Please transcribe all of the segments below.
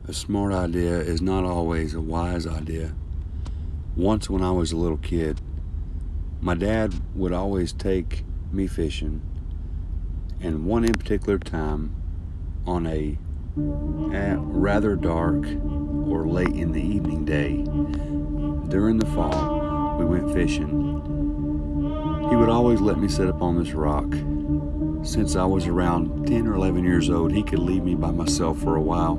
A smart idea is not always a wise idea. Once, when I was a little kid, my dad would always take me fishing, and one in particular time, on a rather dark or late in the evening day during the fall, we went fishing. He would always let me sit up on this rock. Since I was around 10 or 11 years old, he could leave me by myself for a while.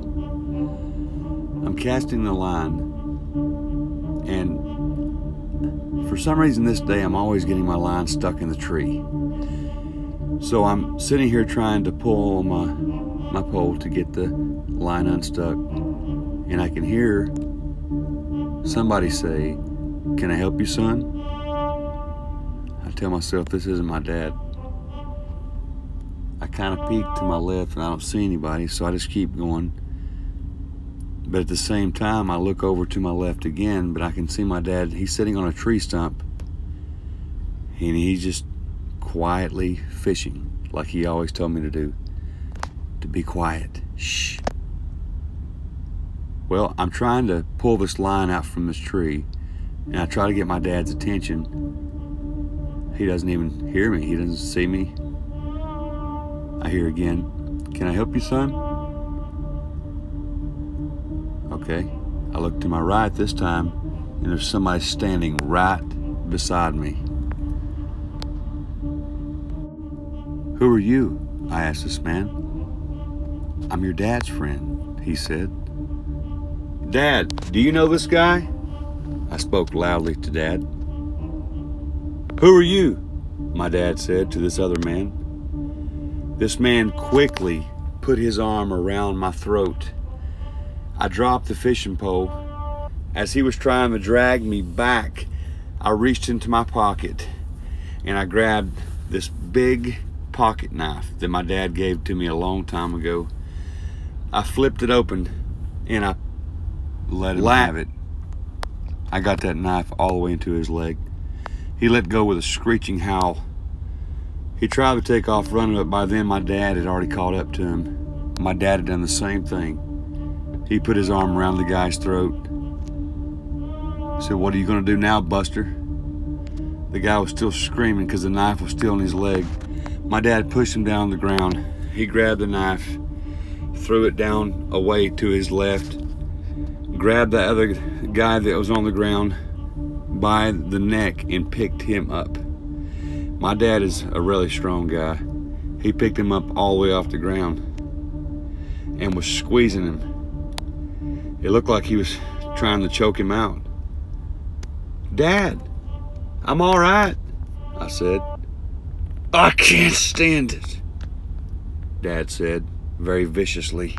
I'm casting the line, and for some reason this day I'm always getting my line stuck in the tree. So I'm sitting here trying to pull my pole to get the line unstuck, and I can hear somebody say, "Can I help you, son?" I tell myself this isn't my dad. I kind of peek to my left and I don't see anybody, so I just keep going. But at the same time, I look over to my left again, but I can see my dad. He's sitting on a tree stump, and he's just quietly fishing, like he always told me to do. To be quiet. Shh. Well, I'm trying to pull this line out from this tree, and I try to get my dad's attention. He doesn't even hear me. He doesn't see me. I hear again, "Can I help you, son?" Okay, I look to my right this time, and there's somebody standing right beside me. "Who are you?" I asked this man. "I'm your dad's friend," he said. "Dad, do you know this guy?" I spoke loudly to Dad. "Who are you?" my dad said to this other man. This man quickly put his arm around my throat. I dropped the fishing pole. As he was trying to drag me back, I reached into my pocket and I grabbed this big pocket knife that my dad gave to me a long time ago. I flipped it open and I let him have it. I got that knife all the way into his leg. He let go with a screeching howl. He tried to take off running, but by then my dad had already caught up to him. My dad had done the same thing. He put his arm around the guy's throat. He said, "What are you going to do now, Buster?" The guy was still screaming because the knife was still in his leg. My dad pushed him down on the ground. He grabbed the knife, threw it down away to his left, grabbed the other guy that was on the ground by the neck and picked him up. My dad is a really strong guy. He picked him up all the way off the ground and was squeezing him. It looked like he was trying to choke him out. "Dad, I'm all right," I said. "I can't stand it," Dad said very viciously.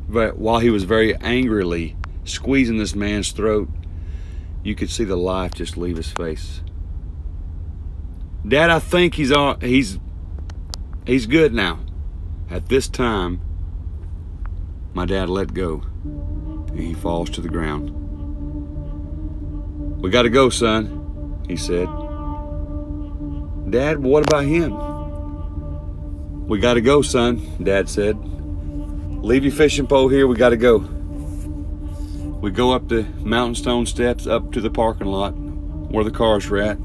But while he was very angrily squeezing this man's throat, you could see the life just leave his face. "Dad, I think he's good now." At this time, my dad let go and he falls to the ground. "We got to go, son," he said. "Dad, what about him?" "We got to go, son," Dad said. "Leave your fishing pole here, we got to go." We go up the mountain stone steps up to the parking lot where the cars were at.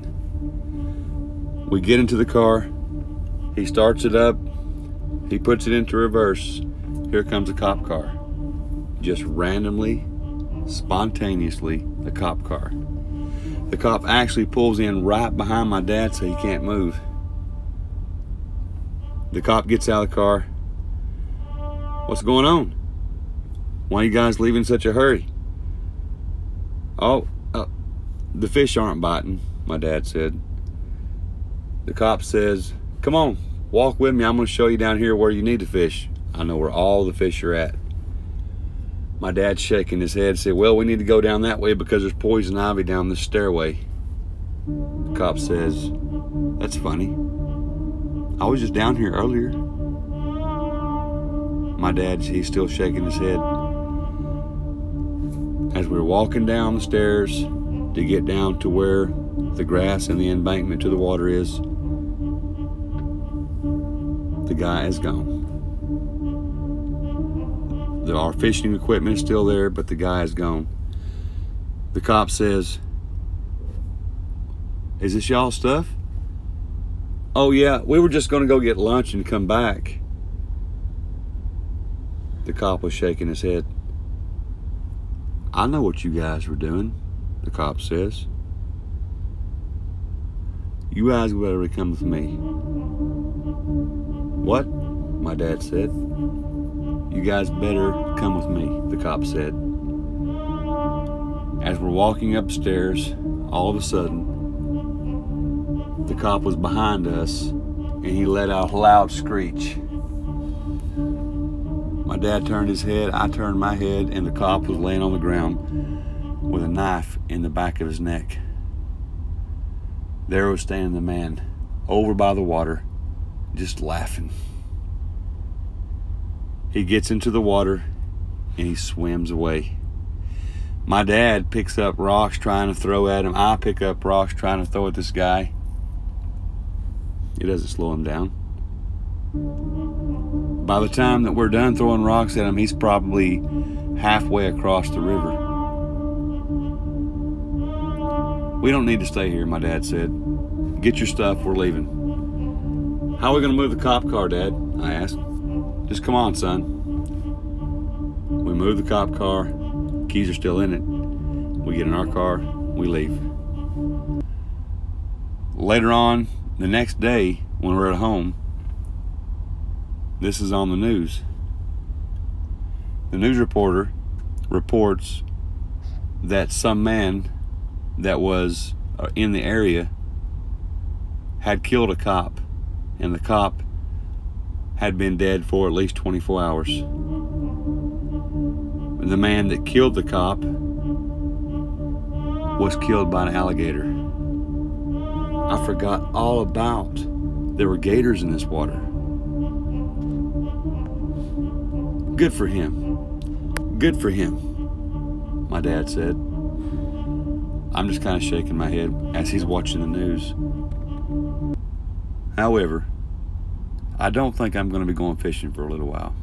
We get into the car. He starts it up. He puts it into reverse. Here comes a cop car. Just randomly, spontaneously, a cop car. The cop actually pulls in right behind my dad so he can't move. The cop gets out of the car. "What's going on? Why are you guys leaving in such a hurry?" The fish aren't biting," my dad said. The cop says, "Come on, walk with me. I'm going to show you down here where you need to fish. I know where all the fish are at." My dad's shaking his head and said, "Well, we need to go down that way because there's poison ivy down this stairway." The cop says, "That's funny. I was just down here earlier." My dad, he's still shaking his head. As we're walking down the stairs to get down to where the grass and the embankment to the water is, the guy is gone. Our fishing equipment is still there, but the guy is gone. The cop says, "Is this y'all's stuff?" "Oh yeah, we were just gonna go get lunch and come back." The cop was shaking his head. "I know what you guys were doing," the cop says. "You guys better come with me." "What?" my dad said. "You guys better come with me," the cop said. As we're walking upstairs, all of a sudden, the cop was behind us and he let out a loud screech. My dad turned his head, I turned my head, and the cop was laying on the ground with a knife in the back of his neck. There was standing the man over by the water, just laughing. He gets into the water and he swims away. My dad picks up rocks trying to throw at him. I pick up rocks trying to throw at this guy. It doesn't slow him down. By the time that we're done throwing rocks at him, he's probably halfway across the river. "We don't need to stay here," my dad said. "Get your stuff, we're leaving." "How are we going to move the cop car, Dad?" I asked. "Just come on, son." We move the cop car. Keys are still in it. We get in our car, we leave. Later on, the next day, when we're at home, this is on the news. The news reporter reports that some man that was in the area had killed a cop, and the cop had been dead for at least 24 hours. The man that killed the cop was killed by an alligator. I forgot all about there were gators in this water. "Good for him. Good for him," my dad said. I'm just kind of shaking my head as he's watching the news. However, I don't think I'm going to be going fishing for a little while.